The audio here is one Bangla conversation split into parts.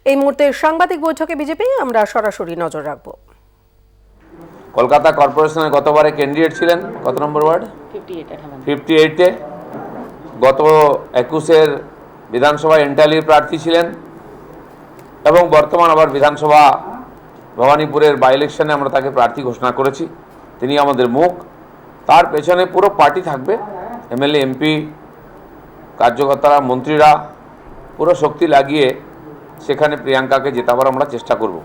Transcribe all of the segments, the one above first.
এই মুহূর্তে সাংবাদিক বৈঠকে বিজেপি আমরা সরাসরি নজর রাখব। কলকাতা কর্পোরেশনের গতবারে ক্যান্ডিডেট ছিলেন কত নম্বর ওয়ার্ড 58-এ, গত 21-এর বিধানসভা এন্টালির প্রার্থী ছিলেন এবং বর্তমান আবার বিধানসভা ভবানীপুরের বাই ইলেকশনে আমরা তাকে প্রার্থী ঘোষণা করেছি। তিনি আমাদের মুখ, তার পেছনে পুরো পার্টি থাকবে, এমএলএ এমপি কার্যকর্তারা মন্ত্রীরা পুরো শক্তি লাগিয়ে সেখানে প্রিয়াঙ্কাকে জেতাবার আমরা চেষ্টা করব।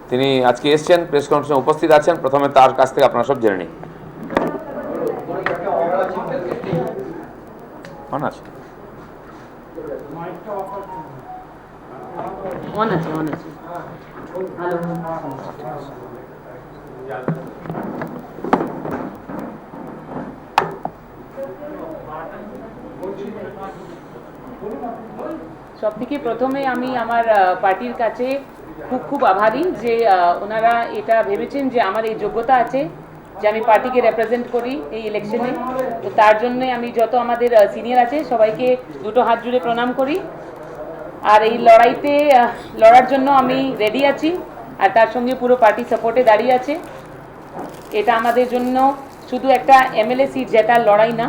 তিনি আজকে এসছেন, প্রেস কনফারেন্সে উপস্থিত আছেন। প্রথমে তার কাছ থেকে আপনারা সব জেনে নিন। সবথেকে প্রথমে আমি আমার পার্টির কাছে খুব আভারী যে ওনারা এটা ভেবেছেন যে আমার এই যোগ্যতা আছে যে আমি পার্টিকে রিপ্রেজেন্ট করি এই ইলেকশনে। তো তার জন্য আমি যত আমাদের সিনিয়র আছে সবাইকে দুটো হাত জুড়ে প্রণাম করি। আর এই লড়াইতে লড়ার জন্য আমি রেডি আছি, আর তার সঙ্গে পুরো পার্টি সাপোর্টে দাঁড়িয়ে আছে। এটা আমাদের জন্য শুধু একটা এমএলএ সিট জেতার লড়াই না,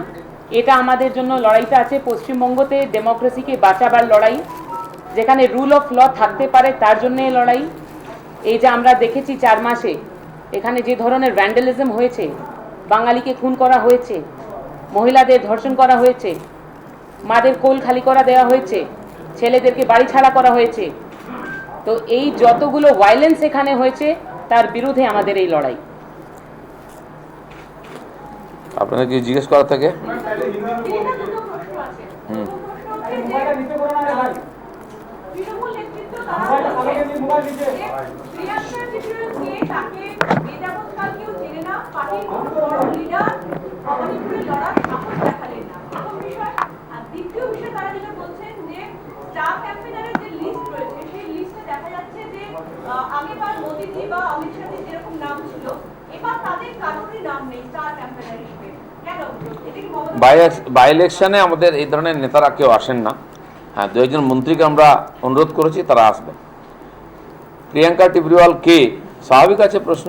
এটা আমাদের জন্য লড়াইটা আছে পশ্চিমবঙ্গতে ডেমোক্রেসিকে বাঁচাবার লড়াই, যেখানে রুল অফ ল থাকতে পারে তার জন্য এই লড়াই। এই যে আমরা দেখেছি 4 মাসে এখানে যে ধরনের ভ্যান্ডালিজম হয়েছে, বাঙালিকে খুন করা হয়েছে, মহিলাদের ধর্ষণ করা হয়েছে, মাদের কোল খালি করা দেওয়া হয়েছে, ছেলেদেরকে বাড়ি ছাড়া করা হয়েছে, তো এই যতগুলো ভায়োলেন্স এখানে হয়েছে তার বিরুদ্ধে আমাদের এই লড়াই। আপনাদের কি জিজ্ঞেস করা থাকে? বাই ইলেকশনে আমাদের এই ধরনের নেতারা কেউ আসেন না। হ্যাঁ, 2-1 মন্ত্রীকে আমরা অনুরোধ করেছি, তারা আসবেন। প্রিয়াঙ্কা টিবরিওয়াল কে, স্বাভাবিক আছে প্রশ্ন।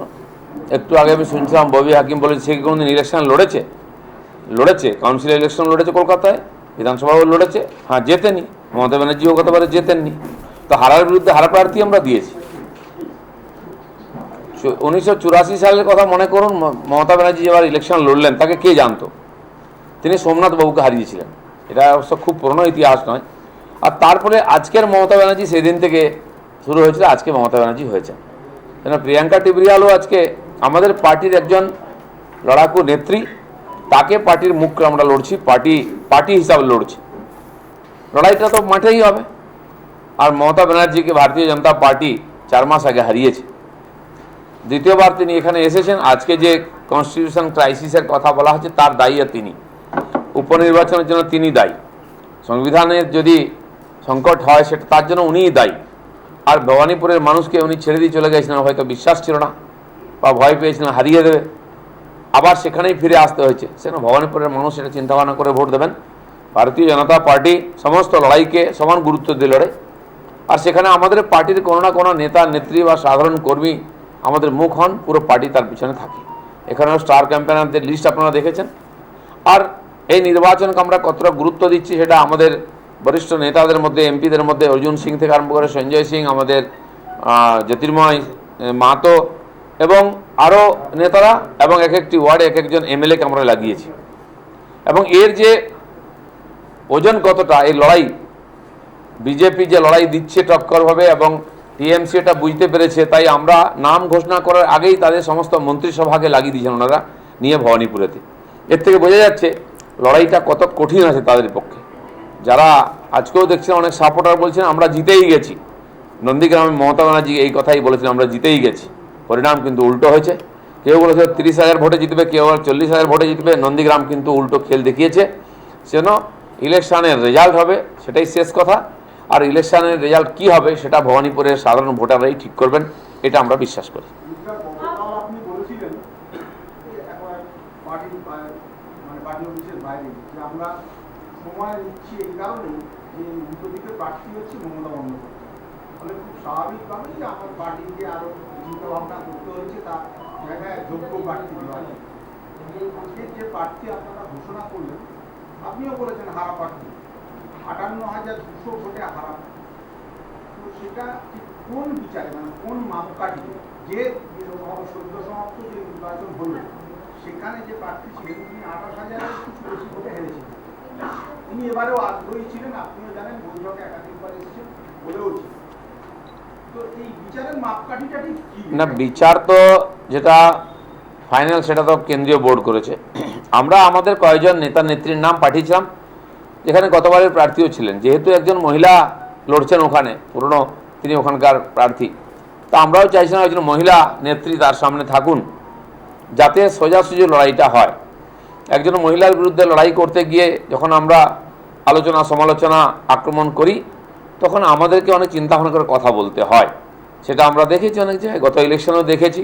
একটু আগে আমি শুনছিলাম ববি হাকিম বলে সে কি কোনোদিন ইলেকশন লড়েছে কাউন্সিল ইলেকশন লড়েছে, কলকাতায় বিধানসভাও লড়েছে। হ্যাঁ, জেতেনি। মমতা ব্যানার্জিও গতবারে জেতেননি, তো হারার বিরুদ্ধে হারা প্রার্থী আমরা দিয়েছি। 1984 সালের কথা মনে করুন, মমতা ব্যানার্জি এবার ইলেকশন লড়লেন, তাকে কে জানতো? তিনি সোমনাথ বাবুকে হারিয়েছিলেন। এটা অবশ্য খুব পুরনো ইতিহাস নয়। আর তারপরে আজকের মমতা ব্যানার্জি সেদিন থেকে শুরু হয়েছিল, আজকে মমতা ব্যানার্জি হয়েছে। কেন প্রিয়াঙ্কা টিবরিয়ালও আজকে আমাদের পার্টির একজন লড়াকু নেত্রী, তাকে পার্টির মুখ আমরা লড়ছি, পার্টি হিসাবে লড়ছি। লড়াইটা তো মাঠেই হবে। আর মমতা ব্যানার্জিকে ভারতীয় জনতা পার্টি 4 মাস আগে হারিয়েছে। দ্বিতীয়বার তিনি এখানে এসেছেন। আজকে যে কনস্টিটিউশন ক্রাইসিসের কথা বলা হচ্ছে তার দায়ী তিনি, উপনির্বাচনের জন্য তিনি দায়ী, সংবিধানের যদি সংকট হয় সেটা তার জন্য উনিই দায়ী। আর ভবানীপুরের মানুষকে উনি ছেড়ে দিয়ে চলে গেছিলেন, হয়তো বিশ্বাস ছিল না বা ভয় পেয়েছিলেন হারিয়ে দেবে, আবার সেখানেই ফিরে আসতে হয়েছে। সেখানে ভবানীপুরের মানুষ এটা চিন্তাভাবনা করে ভোট দেবেন। ভারতীয় জনতা পার্টি সমস্ত লড়াইকে সমান গুরুত্ব দিয়ে লড়ে। আর সেখানে আমাদের পার্টির কোনো না কোনো নেতা নেত্রী বা সাধারণ কর্মী আমাদের মুখ হন, পুরো পার্টি তার পিছনে থাকে। এখানেও স্টার ক্যাম্পেনারদের লিস্ট আপনারা দেখেছেন। আর এই নির্বাচনকে আমরা কতটা গুরুত্ব দিচ্ছি সেটা আমাদের বরিষ্ঠ নেতাদের মধ্যে, এমপিদের মধ্যে অর্জুন সিং থেকে আরম্ভ করে সঞ্জয় সিং, আমাদের জ্যোতির্ময় মাহাতো এবং আরও নেতারা, এবং এক একটি ওয়ার্ডে এক একজন এমএলএকে আমরা লাগিয়েছি। এবং এর যে ওজন কতটা, এই লড়াই বিজেপি যে লড়াই দিচ্ছে টক্করভাবে, এবং টিএমসি এটা বুঝতে পেরেছে, তাই আমরা নাম ঘোষণা করার আগেই তাদের সমস্ত মন্ত্রিসভাকে লাগিয়ে দিয়েছেন ওনারা নিয়ে ভবানীপুরেতে। এর থেকে বোঝা যাচ্ছে লড়াইটা কত কঠিন আছে তাদের পক্ষে। যারা আজকেও দেখছেন অনেক সাপোর্টার বলছেন আমরা জিতেই গেছি। নন্দীগ্রামে মমতা ব্যানার্জি এই কথাই বলেছিলেন, আমরা জিতেই গেছি। পরিণাম কিন্তু উল্টো হয়েছে। কেউ বলেছে 30,000 ভোটে জিতবে, কেউ 40,000 ভোটে জিতবে। নন্দীগ্রাম কিন্তু উল্টো খেল দেখিয়েছে। সেজন্য ইলেকশনের রেজাল্ট হবে, সেটাই শেষ কথা। আর ইলেকশনের রেজাল্ট কি হবে সেটা ভবানীপুরের সাধারণ ভোটাররাই ঠিক করবেন, এটা আমরা বিশ্বাস করি। সময় নিচ্ছি এই কারণেই যে উল্টো দিকে প্রার্থী হচ্ছে মমতা বন্দ্যোপাধ্যায়, ফলে খুব স্বাভাবিকভাবেই আমার পার্টিকে আরো চিন্তা ভাবনা করতে হয়েছে, তার জায়গায় যোগ্য প্রার্থী দেওয়া যায়। আজকের যে প্রার্থী আপনারা ঘোষণা করলেন, আপনিও বলেছেন হারা প্রার্থী 58,200 ভোটে হারা, তো সেটা ঠিক কোন বিচারে, মানে কোন মাপকাঠি? যে সদ্য সমাপ্ত যে নির্বাচন হলো সেখানে যে প্রার্থী ছিলেন তিনি 28,000-এর কিছু বেশি ভোটে হেরেছিলেন। উনি এবারেও আগ্রহী ছিলেন, আপনিও জানেন, বৈঠকে একাধিকবার এসেছেন, বলেও ছিলেন। তো এই বিচারের মাপকাঠিটা ঠিক কি? না, বিচার তো যেটা ফাইনাল সেটা তো কেন্দ্রীয় বোর্ড করেছে। আমরা আমাদের কয়েকজন নেতা নেত্রীর নাম পাঠিয়েছিলাম, যেখানে গতবারের প্রার্থীও ছিলেন। যেহেতু একজন মহিলা লড়ছেন ওখানে, পুরনো তিনি ওখানকার প্রার্থী, তা আমরাও চাইছিলাম একজন মহিলা নেত্রী তার সামনে থাকুন, যাতে সোজাসুজি লড়াইটা হয়। একজন মহিলার বিরুদ্ধে লড়াই করতে গিয়ে যখন আমরা আলোচনা সমালোচনা আক্রমণ করি, তখন আমাদেরকে অনেক চিন্তাভাবনা করে কথা বলতে হয়। সেটা আমরা দেখেছি অনেক জায়গায়, গত ইলেকশনেও দেখেছি।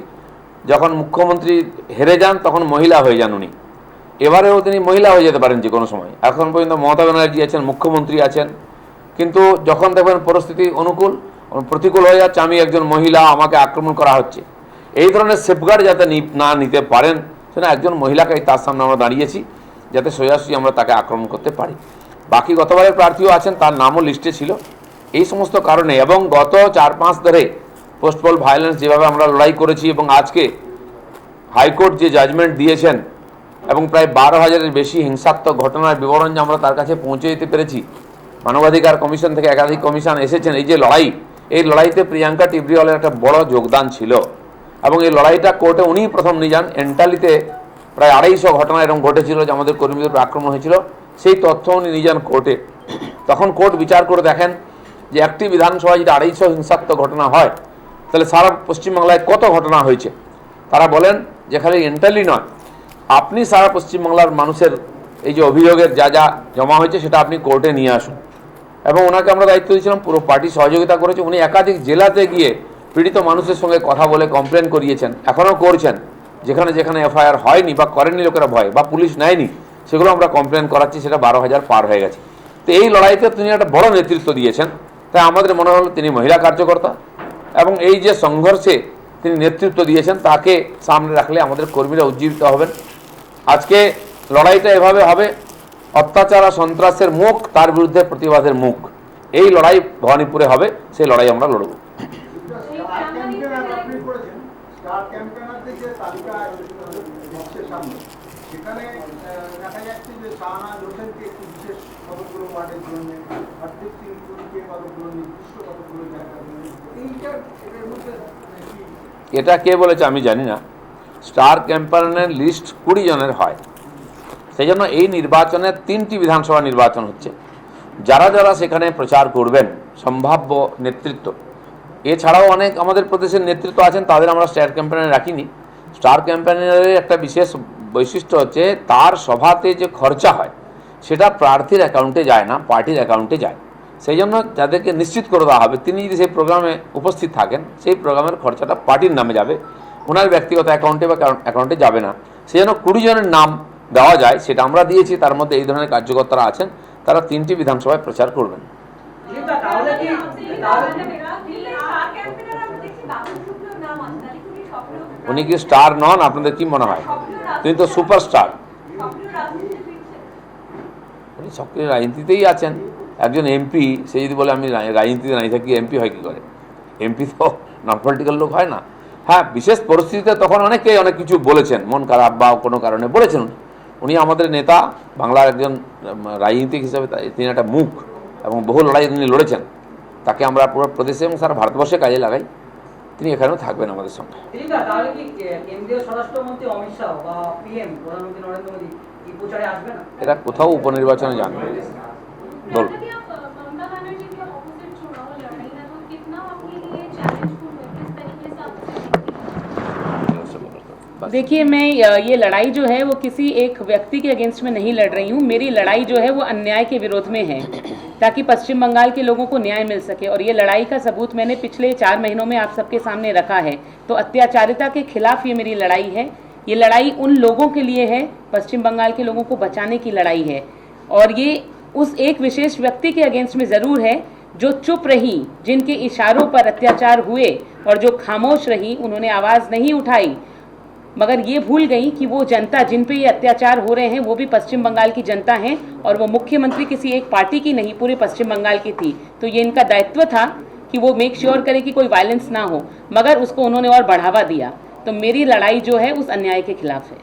যখন মুখ্যমন্ত্রী হেরে যান তখন মহিলা হয়ে যান উনি, এবারেও তিনি মহিলা হয়ে যেতে পারেন যে কোনো সময়। এখন পর্যন্ত মমতা ব্যানার্জি আছেন, মুখ্যমন্ত্রী আছেন, কিন্তু যখন দেখবেন পরিস্থিতি প্রতিকূল হয়ে যাচ্ছে, আমি একজন মহিলা, আমাকে আক্রমণ করা হচ্ছে, এই ধরনের সেফগার্ড যাতে না নিতে পারেন, সেটা একজন মহিলাকে তার সামনে আমরা দাঁড়িয়েছি, যাতে সোজাসুজি আমরা তাকে আক্রমণ করতে পারি। বাকি গতবারের প্রার্থীও আছেন, তার নামও লিস্টে ছিল। এই সমস্ত কারণে এবং গত 4-5 ধরে পোস্ট পোল ভায়োলেন্স যেভাবে আমরা লড়াই করেছি, এবং আজকে হাইকোর্ট যে জাজমেন্ট দিয়েছেন এবং প্রায় 12,000-এর বেশি হিংসাত্মক ঘটনার বিবরণ যে আমরা তার কাছে পৌঁছে দিতে পেরেছি, মানবাধিকার কমিশন থেকে একাধিক কমিশন এসেছেন। এই যে লড়াই, এই লড়াইতে প্রিয়াঙ্কা টিবরিওয়ালের একটা বড় যোগদান ছিল, এবং এই লড়াইটা কোর্টে উনিই প্রথম নিয়ে যান। এন্টালিতে প্রায় 250 ঘটনা এরকম ঘটেছিল যে আমাদের কর্মীদের উপর আক্রমণ হয়েছিল, সেই তথ্য উনি নিয়ে যান কোর্টে। তখন কোর্ট বিচার করে দেখেন যে একটি বিধানসভায় যদি 250 হিংসাত্মক ঘটনা হয়, তাহলে সারা পশ্চিমবাংলায় কত ঘটনা হয়েছে। তারা বলেন যে খালি এন্টালি নয়, আপনি সারা পশ্চিমবাংলার মানুষের এই যে অভিযোগের যা যা জমা হয়েছে সেটা আপনি কোর্টে নিয়ে আসুন। এবং ওনাকে আমরা দায়িত্ব দিয়েছিলাম, পুরো পার্টি সহযোগিতা করেছে। উনি একাধিক জেলাতে গিয়ে পীড়িত মানুষের সঙ্গে কথা বলে কমপ্লেন করিয়েছেন, এখনও করছেন। যেখানে যেখানে এফআইআর হয়নি বা করেননি লোকেরা ভয়, বা পুলিশ নেয়নি, সেগুলো আমরা কমপ্লেন করাচ্ছি। সেটা 12,000 পার হয়ে গেছে। তো এই লড়াইতে তিনি একটা বড় নেতৃত্ব দিয়েছেন, তাই আমাদের মনে হলো তিনি মহিলা কার্যকর্তা, এবং এই যে সংঘর্ষে তিনি নেতৃত্ব দিয়েছেন তাকে সামনে রাখলে আমাদের কর্মীরা উজ্জীবিত হবেন। আজকে লড়াইটা এভাবে হবে, অত্যাচার আর সন্ত্রাসের মুখ, তার বিরুদ্ধে প্রতিবাদের মুখ, এই লড়াই ভবানীপুরে হবে। সেই লড়াই আমরা লড়ব। সেখানে দেখা যাচ্ছে যে শাহনাজ হোসেনকে একটি বিশেষ কতগুলো ওয়ার্ডের জন্য, হরদীপ সিং পুরীকে কতগুলো নির্দিষ্ট কতগুলো জায়গার জন্য, এটার মধ্যে এটা কে বলেছে আমি জানি না। স্টার ক্যাম্পেইনের লিস্ট 20 জনের হয়, সেই জন্য এই নির্বাচনে 3টি বিধানসভা নির্বাচন হচ্ছে। যারা যারা সেখানে প্রচার করবেন সম্ভাব্য নেতৃত্ব, এছাড়াও অনেক আমাদের প্রদেশের নেতৃত্ব আছেন, তাদের আমরা স্টার ক্যাম্পেইনে রাখিনি। স্টার ক্যাম্পেইনের একটা বিশেষ বৈশিষ্ট্য হচ্ছে তার সভাতে যে খরচা হয় সেটা প্রার্থীর অ্যাকাউন্টে যায় না, পার্টির অ্যাকাউন্টে যায়। সেই জন্য যাদেরকে নিশ্চিত করে দেওয়া হবে তিনি যদি সেই প্রোগ্রামে উপস্থিত থাকেন, সেই প্রোগ্রামের খরচাটা পার্টির নামে যাবে, ওনার ব্যক্তিগত অ্যাকাউন্টে বা অ্যাকাউন্টে যাবে না। সেই জন্য 20 জনের নাম দেওয়া যায়, সেটা আমরা দিয়েছি। তার মধ্যে এই ধরনের কার্যকর্তারা আছেন, তারা 3টি বিধানসভায় প্রচার করবেন। উনি কি স্টার নন? আপনাদের কি মনে হয়? তিনি তো সুপারস্টার। উনি সক্রিয় রাজনীতিতেই আছেন। একজন এমপি, সে যদি বলে আমি রাজনীতিতে নাই থাকি, এমপি হয় কী করে? এমপি তো নন পলিটিক্যাল লোক হয় না। হ্যাঁ, বিশেষ পরিস্থিতিতে তখন অনেকেই অনেক কিছু বলেছেন, মন খারাপ বা কোনো কারণে বলেছেন। উনি আমাদের নেতা, বাংলার একজন রাজনীতিক হিসাবে তিনি একটা মুখ, এবং বহু লড়াই তিনি লড়েছেন। তাকে আমরা পুরো প্রদেশে এবং সারা ভারতবর্ষে কাজে লাগাই। তিনি এখানেও থাকবেন আমাদের সঙ্গে। তাহলে কি কেন্দ্রীয় স্বরাষ্ট্রমন্ত্রী অমিত শাহ বা পিএম প্রধানমন্ত্রী নরেন্দ্র মোদী এই প্রচারে আসবে না? এরা কোথাও উপনির্বাচনে যান। বল, देखिए, मैं ये लड़ाई जो है वो किसी एक व्यक्ति के अगेंस्ट में नहीं लड़ रही हूँ। मेरी लड़ाई जो है वो अन्याय के विरोध में है, ताकि पश्चिम बंगाल के लोगों को न्याय मिल सके। और ये लड़ाई का सबूत मैंने पिछले 4 महीनों में आप सबके सामने रखा है। तो अत्याचारिता के खिलाफ ये मेरी लड़ाई है। ये लड़ाई उन लोगों के लिए है, पश्चिम बंगाल के लोगों को बचाने की लड़ाई है। और ये उस एक विशेष व्यक्ति के अगेंस्ट में ज़रूर है जो चुप रही, जिनके इशारों पर अत्याचार हुए और जो खामोश रही, उन्होंने आवाज़ नहीं उठाई, मगर ये भूल गई कि वो जनता जिन पे ये अत्याचार हो रहे हैं वो भी पश्चिम बंगाल की जनता है और वो मुख्यमंत्री किसी एक पार्टी की नहीं, पूरे पश्चिम बंगाल की थी। तो ये इनका दायित्व था कि वो मेक श्योर करे कि कोई वायलेंस ना हो, मगर उसको उन्होंने और बढ़ावा दिया। तो मेरी लड़ाई जो है उस अन्याय के खिलाफ है।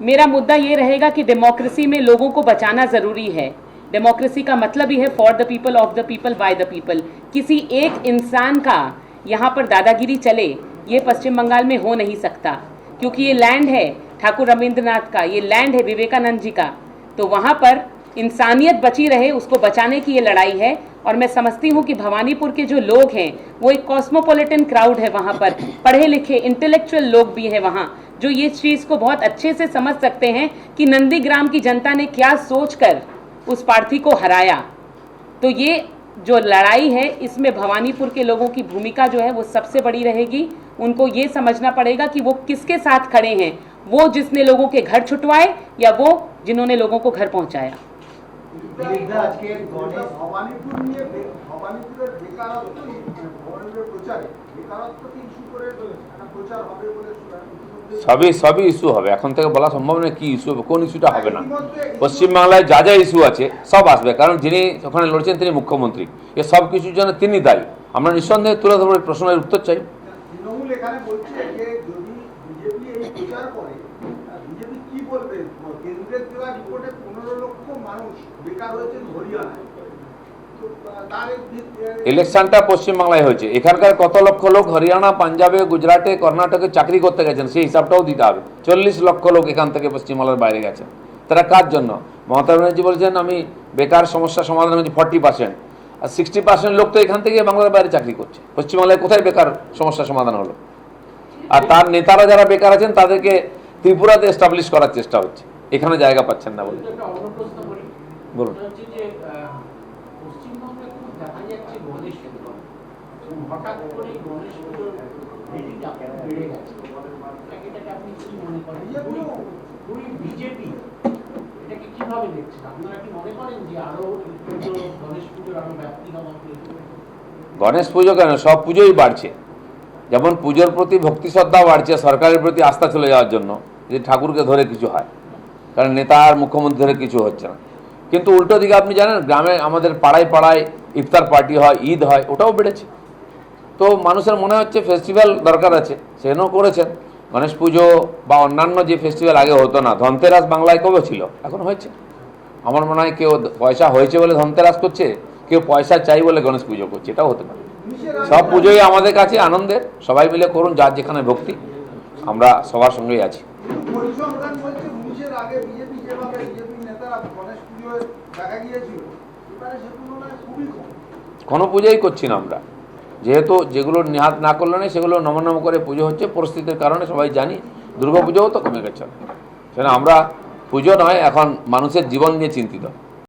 मेरा मुद्दा ये रहेगा कि डेमोक्रेसी में लोगों को बचाना ज़रूरी है। डेमोक्रेसी का मतलब ही है for the people, of the people, by the people. किसी एक इंसान का यहाँ पर दादागिरी चले, ये पश्चिम बंगाल में हो नहीं सकता, क्योंकि ये लैंड है ठाकुर रविंद्रनाथ का, ये लैंड है विवेकानंद जी का। तो वहाँ पर इंसानियत बची रहे, उसको बचाने की ये लड़ाई है। और मैं समझती हूँ कि भवानीपुर के जो लोग हैं वो एक कॉस्मोपॉलिटन क्राउड है, वहाँ पर पढ़े लिखे इंटेलेक्चुअल लोग भी हैं वहाँ, जो ये चीज़ को बहुत अच्छे से समझ सकते हैं कि नंदीग्राम की जनता ने क्या सोचकर उस प्रार्थी को हराया। तो ये जो लड़ाई है इसमें भवानीपुर के लोगों की भूमिका जो है वो सबसे बड़ी रहेगी। उनको ये समझना पड़ेगा कि वो किसके साथ खड़े हैं, वो जिसने लोगों के घर छुटवाए या वो जिन्होंने लोगों को घर पहुंचाया। ভবানীপুর নিয়ে ভবানীপুরের বেকারত্বই ভবানীপুরের প্রচারে বেকারত্বকে ইস্যু করে একটা প্রচার হবে বলে সবই ইস্যু হবে। এখন থেকে বলা সম্ভব নয় কি ইস্যু হবে, কোন ইস্যুটা হবে না। পশ্চিমবাংলায় যা যা ইস্যু আছে সব আসবে, কারণ যিনি ওখানে লড়ছেন তিনি মুখ্যমন্ত্রী, এ সব কিছুর জন্য তিনি দায়ী। আমরা নিঃসন্দেহে তুলে ধরবো, প্রশ্নের উত্তর চাই। তৃণমূল এখানে বলছে যে যদি বিজেপি এই প্রচার করে, বিজেপি কি বলবে? কেন্দ্রের দেওয়া রিপোর্টে 15 লক্ষ মানুষ বেকার হয়েছেন হরিয়ানায়। ইলেকশনটা পশ্চিমবাংলায় হয়েছে, এখানকার কত লক্ষ লোক হরিয়ানা, পাঞ্জাবে, গুজরাটে, কর্ণাটকে চাকরি করতে গেছেন সেই হিসাবটাও দিতে হবে। 40 লক্ষ লোক এখান থেকে পশ্চিমবাংলার বাইরে গেছেন। তারা কার জন্য? মমতা ব্যানার্জি বলছেন আমি বেকার সমস্যা সমাধান হয়েছে 40%, আর 60% লোক তো এখান থেকে বাংলার বাইরে চাকরি করছে। পশ্চিমবাংলায় কোথায় বেকার সমস্যা সমাধান হলো? আর তার নেতারা যারা বেকার আছেন তাদেরকে ত্রিপুরাতে এস্টাবলিশ করার চেষ্টা হচ্ছে, এখানে জায়গা পাচ্ছেন না বলে। বলুন। হঠাৎ করে গণেশ পুজোর রেটিটা বেড়ে গেছে, এটাকে আপনি কি মনে করেন? বিজেপি এটাকে কিভাবে দেখছেন? আপনারা কি মনে করেন যে আরো গণেশ পুজোর আরো ব্যাপ্তি হওয়া প্রয়োজন? গণেশ পুজো কেন, সব পুজোই বাড়ছে। যেমন পুজোর প্রতি ভক্তি শ্রদ্ধা বাড়ছে, সরকারের প্রতি আস্থা চলে যাওয়ার জন্য যে ঠাকুরকে ধরে কিছু হয়, কারণ নেতা আর মুখ্যমন্ত্রী ধরে কিছু হচ্ছে না। কিন্তু উল্টো দিকে আপনি জানেন গ্রামে আমাদের পাড়ায় পাড়ায় ইফতার পার্টি হয়, ঈদ হয়, ওটাও বেড়েছে। তো মানুষের মনে হচ্ছে ফেস্টিভ্যাল দরকার আছে, সেজন্য করেছেন। গণেশ পুজো বা অন্যান্য যে ফেস্টিভ্যাল আগে হতো না, ধনতেরাস বাংলায় কবে ছিল, এখন হয়েছে। আমার মনে হয় কেউ পয়সা হয়েছে বলে ধনতেরাস করছে, কেউ পয়সা চাই বলে গণেশ পুজো করছে, এটাও হতে পারে। সব পুজোই আমাদের কাছে আনন্দের, সবাই মিলে করুন, যার যেখানে ভক্তি, আমরা সবার সঙ্গেই আছি। কোনো পুজোই করছি না আমরা, যেহেতু যেগুলো নেহাত না করলে না সেগুলো নমনম করে পুজো হচ্ছে, পরিস্থিতির কারণে সবাই জানি। দুর্গা পুজোও তো কমে গেছে, সেটা আমরা পুজো নয়, এখন মানুষের জীবন নিয়ে চিন্তিত।